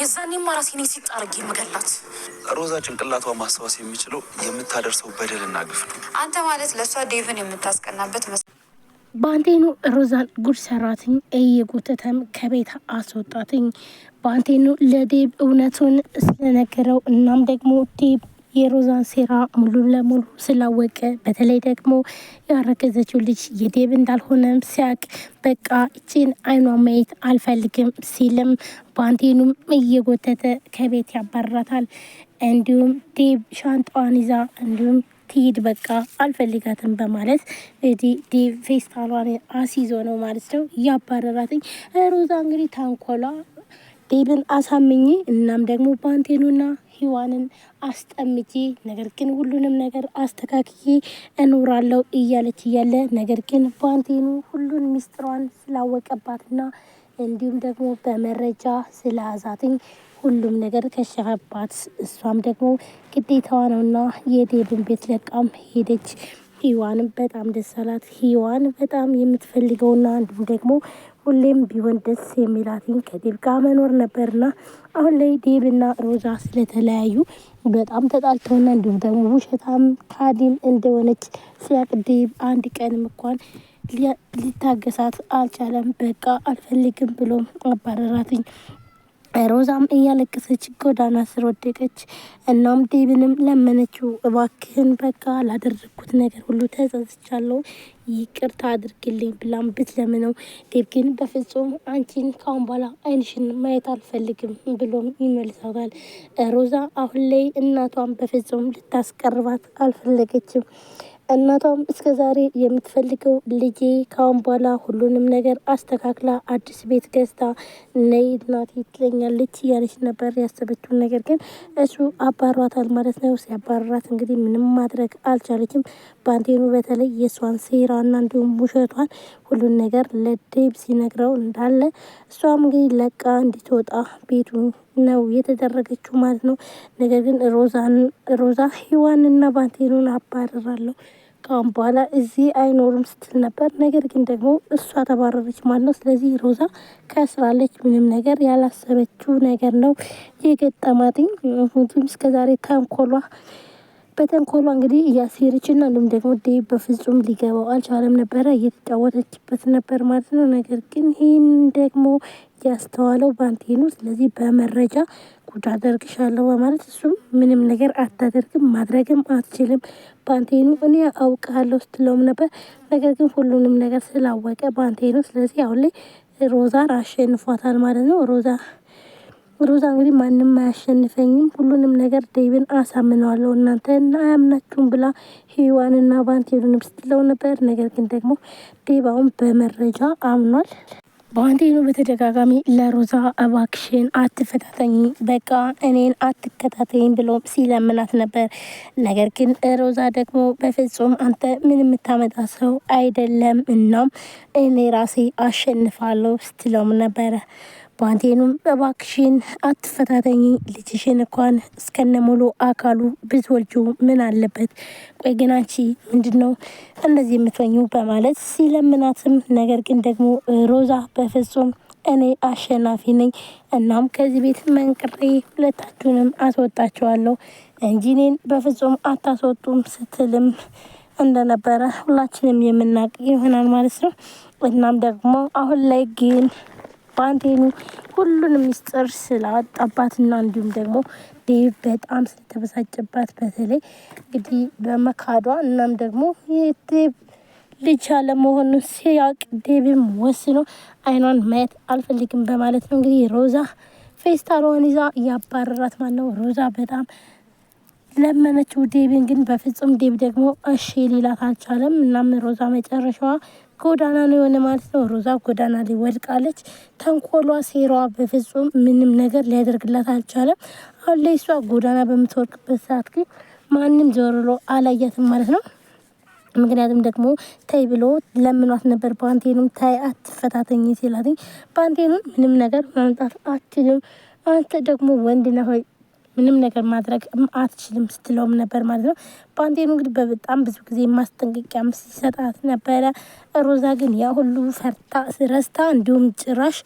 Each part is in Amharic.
የዛኔማ ራሴን ሲጣርግ የምገላት። ሮዛ ጭንቅላቷ ማስታወስ የሚችለው የምታደርሰው በደልና ግፍ ነው። አንተ ማለት ለእሷ ዴቭን የምታስቀናበት ባንቴኑ ሮዛን ጉድ ሰራትኝ፣ እየጎተተም ከቤት አስወጣትኝ። ባንቴኑ ለዴብ እውነቱን ስለነገረው እናም ደግሞ ዴብ የሮዛን ሴራ ሙሉ ለሙሉ ስላወቀ በተለይ ደግሞ ያረገዘችው ልጅ የዴብ እንዳልሆነም ሲያቅ በቃ እቺን አይኗ ማየት አልፈልግም ሲልም ባንቴኑም እየጎተተ ከቤት ያባራታል። እንዲሁም ዴብ ሻንጣዋን ይዛ እንዲሁም ትሂድ በቃ አልፈልጋትም በማለት እንግዲህ ዴብ ፌስታሏን አስይዞ ነው ማለት ነው ያባረራትኝ። ሮዛ እንግዲህ ታንኮላ ዴብን አሳምኜ እናም ደግሞ ባንቴኑና ሂዋንን አስጠምጄ ነገር ግን ሁሉንም ነገር አስተካክዬ እኖራለሁ እያለች እያለ ነገር ግን ባንቴኑ ሁሉን ሚስጥሯን ስላወቀባትና እንዲሁም ደግሞ በመረጃ ስለያዛትኝ ሁሉም ነገር ከሸፈባት። እሷም ደግሞ ግዴታዋ ነውና የዴብን ቤት ለቃም ሄደች። ሂዋንም በጣም ደስ አላት። ሂዋን በጣም የምትፈልገውና እንዲሁም ደግሞ ሁሌም ቢሆን ደስ የሚላትኝ ከዴብ ጋር መኖር ነበርና አሁን ላይ ዴብና ሮዛ ስለተለያዩ በጣም ተጣልተውና እንዲሁም ደግሞ ውሸታም ካዲም እንደሆነች ሲያቅ ዴብ አንድ ቀንም እንኳን ሊታገሳት አልቻለም። በቃ አልፈልግም ብሎም አባረራትኝ። ሮዛም እያለቀሰች ጎዳና ስር ወደቀች። እናም ዴብንም ለመነችው፣ እባክህን በቃ ላደረግኩት ነገር ሁሉ ተጸጽቻለሁ፣ ይቅርታ አድርግልኝ ብላም ብትለምነው ዴብ ግን በፍጹም አንቺን ካሁን በኋላ አይንሽን ማየት አልፈልግም ብሎም ይመልሳታል። ሮዛ አሁን ላይ እናቷን በፍጹም ልታስቀርባት አልፈለገችም። እናቷም እስከ ዛሬ የምትፈልገው ልጄ ካሁን በኋላ ሁሉንም ነገር አስተካክላ አዲስ ቤት ገዝታ ነይ እናቴ ትለኛለች እያለች ነበር ያሰበችውን። ነገር ግን እሱ አባሯታል ማለት ነው። ሲያባራት እንግዲህ ምንም ማድረግ አልቻለችም። ባንቴኑ በተለይ የእሷን ሴራና እንዲሁም ውሸቷን ሁሉን ነገር ለዴብ ሲነግረው እንዳለ እሷም እንግዲህ ለቃ እንድትወጣ ቤቱ ነው የተደረገችው ማለት ነው። ነገር ግን ሮዛ ሂዋንና ባንቴኑን አባረራለሁ ካሁን በኋላ እዚህ አይኖሩም ስትል ነበር። ነገር ግን ደግሞ እሷ ተባረረች ማለት ነው። ስለዚህ ሮዛ ከስራለች። ምንም ነገር ያላሰበችው ነገር ነው የገጠማትኝ። ሁሉም እስከዛሬ በተንኮሏ እንግዲህ እያሴረችና እንዲሁም ደግሞ ዴብ በፍጹም ሊገባው አልቻለም ነበረ፣ እየተጫወተችበት ነበር ማለት ነው። ነገር ግን ይህን ደግሞ ያስተዋለው ባንቴኑ ስለዚህ በመረጃ ጉድ አደርግሻለሁ በማለት እሱም ምንም ነገር አታደርግም ማድረግም አትችልም ባንቴኑ እኔ አውቃለሁ ስትለውም ነበር። ነገር ግን ሁሉንም ነገር ስላወቀ ባንቴኑ ስለዚህ አሁን ላይ ሮዛን አሸንፏታል ማለት ነው። ሮዛ እንግዲህ ማንም አያሸንፈኝም፣ ሁሉንም ነገር ዴብን አሳምነዋለሁ እናንተን አያምናችሁም ብላ ሂዋንና ባንቴኑንም ስትለው ነበር። ነገር ግን ደግሞ ዴብ አሁን በመረጃ አምኗል። ባንቴኑ በተደጋጋሚ ለሮዛ እባክሽን አትፈታተኝ፣ በቃ እኔን አትከታተኝ ብሎ ሲለምናት ነበር። ነገር ግን ሮዛ ደግሞ በፍጹም አንተ ምን የምታመጣ ሰው አይደለም፣ እናም እኔ ራሴ አሸንፋለሁ ስትለውም ነበረ። ባንቴኑም እባክሽን አትፈታተኝ፣ ልጅሽን እንኳን እስከነ ሙሉ አካሉ ብትወልጁ ምን አለበት? ቆይ ግን አንቺ ምንድን ነው እንደዚህ የምትወኙ በማለት ሲለምናትም፣ ነገር ግን ደግሞ ሮዛ በፍጹም እኔ አሸናፊ ነኝ፣ እናም ከዚህ ቤት መንቅሬ ሁለታችሁንም አስወጣችኋለሁ እንጂ እኔን በፍጹም አታስወጡም ስትልም እንደነበረ ሁላችንም የምናውቅ ይሆናል ማለት ነው። እናም ደግሞ አሁን ላይ ግን ባንቴኑ ሁሉንም ሚስጥር ስላወጣባትና እንዲሁም ደግሞ ዴብ በጣም ስለተበሳጨባት በተለይ እንግዲህ በመካዷ እናም ደግሞ የዴብ ልጅ አለመሆኑን ሲያውቅ ዴብም ወስኖ አይኗን ማየት አልፈልግም በማለት ነው እንግዲህ ሮዛ ፌስታሏን ይዛ እያባረራት ማለት ነው። ሮዛ በጣም ለመነችው ዴብን፣ ግን በፍጹም ዴብ ደግሞ እሺ ሊላት አልቻለም። እናም ሮዛ መጨረሻዋ ጎዳና ነው የሆነ ማለት ነው። ሮዛ ጎዳና ላይ ወድቃለች። ተንኮሏ ሴሯ በፍጹም ምንም ነገር ሊያደርግላት አልቻለም። አሁን ላይ እሷ ጎዳና በምትወድቅበት ሰዓት ግን ማንም ዞር ብሎ አላያትም ማለት ነው። ምክንያቱም ደግሞ ተይ ብሎ ለምኗት ነበር። ባንቴኑም ታይ አትፈታተኝ ሲላትኝ ባንቴኑን ምንም ነገር ማምጣት አትችልም፣ አንተ ደግሞ ወንድ ነህ ሆይ ምንም ነገር ማድረግ አትችልም ስትለውም ነበር ማለት ነው። ባንቴኑ እንግዲህ በጣም ብዙ ጊዜ ማስጠንቀቂያ ሲሰጣት ነበረ። ሮዛ ግን ያ ሁሉ ፈርታ ረስታ እንዲሁም ጭራሽ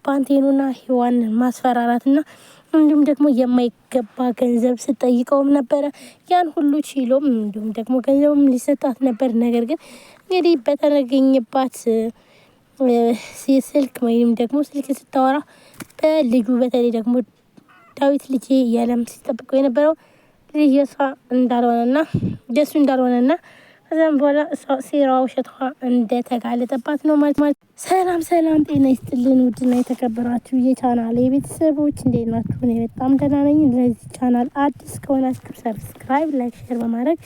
ባንቴኑና ሂዋን ማስፈራራትና እንዲሁም ደግሞ የማይገባ ገንዘብ ስጠይቀውም ነበረ። ያን ሁሉ ችሎም እንዲሁም ደግሞ ገንዘቡም ሊሰጣት ነበር። ነገር ግን እንግዲህ በተገኘባት ስልክ ወይም ደግሞ ስልክ ስታወራ በልጁ በተለይ ደግሞ ዳዊት ልጄ እያለም ሲጠብቀው የነበረው ልጅ የሷ እንዳልሆነና ደሱ እንዳልሆነና ከዛም በኋላ እሷ ሴራዋ ውሸቷ እንደተጋለጠባት ነው ማለት። ሰላም ሰላም፣ ጤና ይስጥልን ውድና የተከበራችሁ የቻናል የቤተሰቦች እንዴት ናችሁ? እኔ በጣም ደህና ነኝ። ለዚህ ቻናል አዲስ ከሆናችሁ ሰብስክራይብ፣ ላይክ፣ ሼር በማድረግ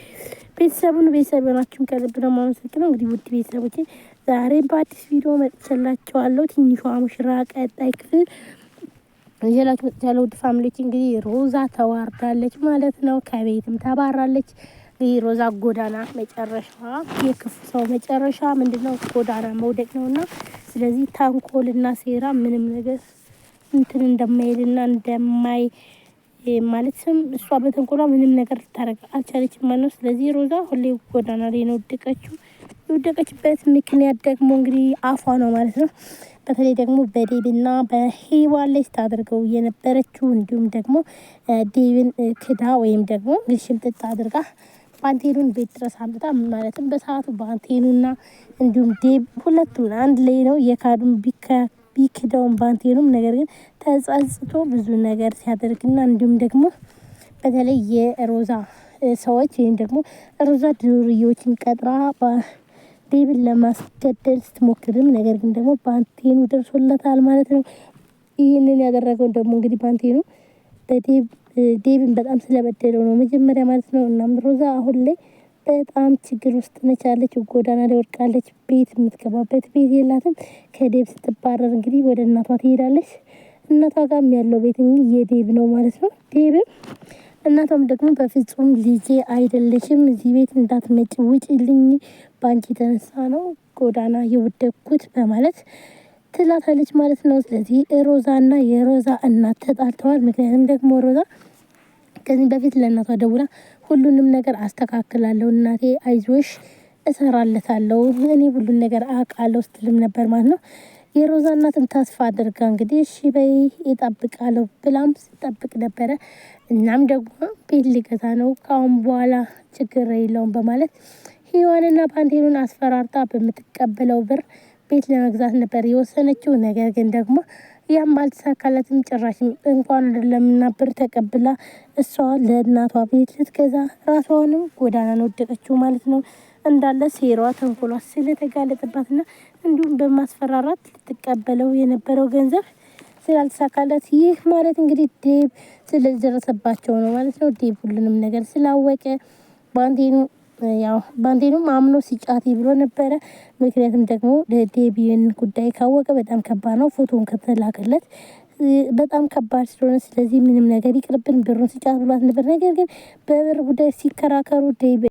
ቤተሰብ ናችሁን ከልብ ነው የማመሰግነው። እንግዲህ ውድ ቤተሰቦቼ ዛሬ በአዲስ ቪዲዮ መጥቼላችኋለሁ። ትንሿ ሙሽራ ቀጣይ ክፍል ይዤላችሁ መጥቻለሁ። ውድ ፋሚሊዎች እንግዲህ ሮዛ ተዋርዳለች ማለት ነው። ከቤትም ተባራለች። ሮዛ ጎዳና መጨረሻዋ የክፉ ሰው መጨረሻ ምንድነው? ጎዳና መውደቅ ነውና ስለዚህ ታንኮልና ሴራ ምንም ነገር እንትን እንደማይልና እንደማይ ማለትም እሷ በተንኮሏ ምንም ነገር ልታረግ አልቻለችም ማለት ነው። ስለዚህ ሮዛ ሁሌ ጎዳና ላይ ነው የወደቀችበት ምክንያት ደግሞ እንግዲህ አፏ ነው ማለት ነው። በተለይ ደግሞ በዴብና በሄዋን ላይ ስታደርገው የነበረችው እንዲሁም ደግሞ ዴብን ክዳ ወይም ደግሞ ሽምጥጥ አድርጋ ባንቴኑን ቤት ድረስ አምጥታ ማለትም በሰዓቱ ባንቴኑና እንዲሁም ዴብ ሁለቱም አንድ ላይ ነው የካዱን ቢክደውን ባንቴኑም ነገር ግን ተጸጽቶ ብዙ ነገር ሲያደርግና እንዲሁም ደግሞ በተለይ የሮዛ ሰዎች ወይም ደግሞ ሮዛ ዱርዬዎችን ቀጥራ ዴብን ለማስገደል ስትሞክርም ነገር ግን ደግሞ ባንቴኑ ደርሶለታል ማለት ነው። ይህንን ያደረገው ደግሞ እንግዲህ ባንቴኑ ዴብን በጣም ስለበደለው ነው መጀመሪያ ማለት ነው። እናም ሮዛ አሁን ላይ በጣም ችግር ውስጥ ነች ያለችው። ጎዳና ላይ ወድቃለች። ቤት የምትገባበት ቤት የላትም። ከዴብ ስትባረር እንግዲህ ወደ እናቷ ትሄዳለች። እናቷ ጋርም ያለው ቤት የዴብ ነው ማለት ነው። ዴብም እናቷም ደግሞ በፍጹም ልጄ አይደለሽም፣ እዚህ ቤት እንዳትመጪ፣ ውጪልኝ፣ ባንቺ የተነሳ ነው ጎዳና የወደቅኩት በማለት ትላታለች ማለት ነው። ስለዚህ ሮዛና የሮዛ እናት ተጣልተዋል። ምክንያቱም ደግሞ ሮዛ ከዚህ በፊት ለእናቷ ደውላ ሁሉንም ነገር አስተካክላለሁ እናቴ አይዞሽ እሰራለታለሁ እኔ ሁሉን ነገር አውቃለሁ ስትልም ነበር ማለት ነው። የሮዛ እናትም ተስፋ አድርጋ እንግዲህ እሺ በይ እጠብቃለሁ ብላም ስጠብቅ ነበረ። እናም ደግሞ ቤት ሊገዛ ነው ከአሁን በኋላ ችግር የለውም በማለት ሄዋንና ባንቴኑን አስፈራርታ በምትቀበለው ብር ቤት ለመግዛት ነበር የወሰነችው። ነገር ግን ደግሞ ያም አልተሳካላትም። ጭራሽም እንኳን አይደለምና ብር ተቀብላ እሷ ለእናቷ ቤት ልትገዛ ራሷንም ጎዳና ነው ወደቀችው ማለት ነው። እንዳለ ሴራዋ ተንኮሏ ስለተጋለጠባትና እንዲሁም በማስፈራራት ልትቀበለው የነበረው ገንዘብ ስላልተሳካላት ይህ ማለት እንግዲህ ዴብ ስለደረሰባቸው ነው ማለት ነው። ዴብ ሁሉንም ነገር ስላወቀ ባንቴኑም አምኖ ሲጫት ብሎ ነበረ። ምክንያቱም ደግሞ ዴቢን ጉዳይ ካወቀ በጣም ከባድ ነው። ፎቶን ከተላከለት በጣም ከባድ ስለሆነ ስለዚህ ምንም ነገር ይቅርብን ብሩን ሲጫት ብሏት ነበር። ነገር ግን በብር ጉዳይ ሲከራከሩ ዴብ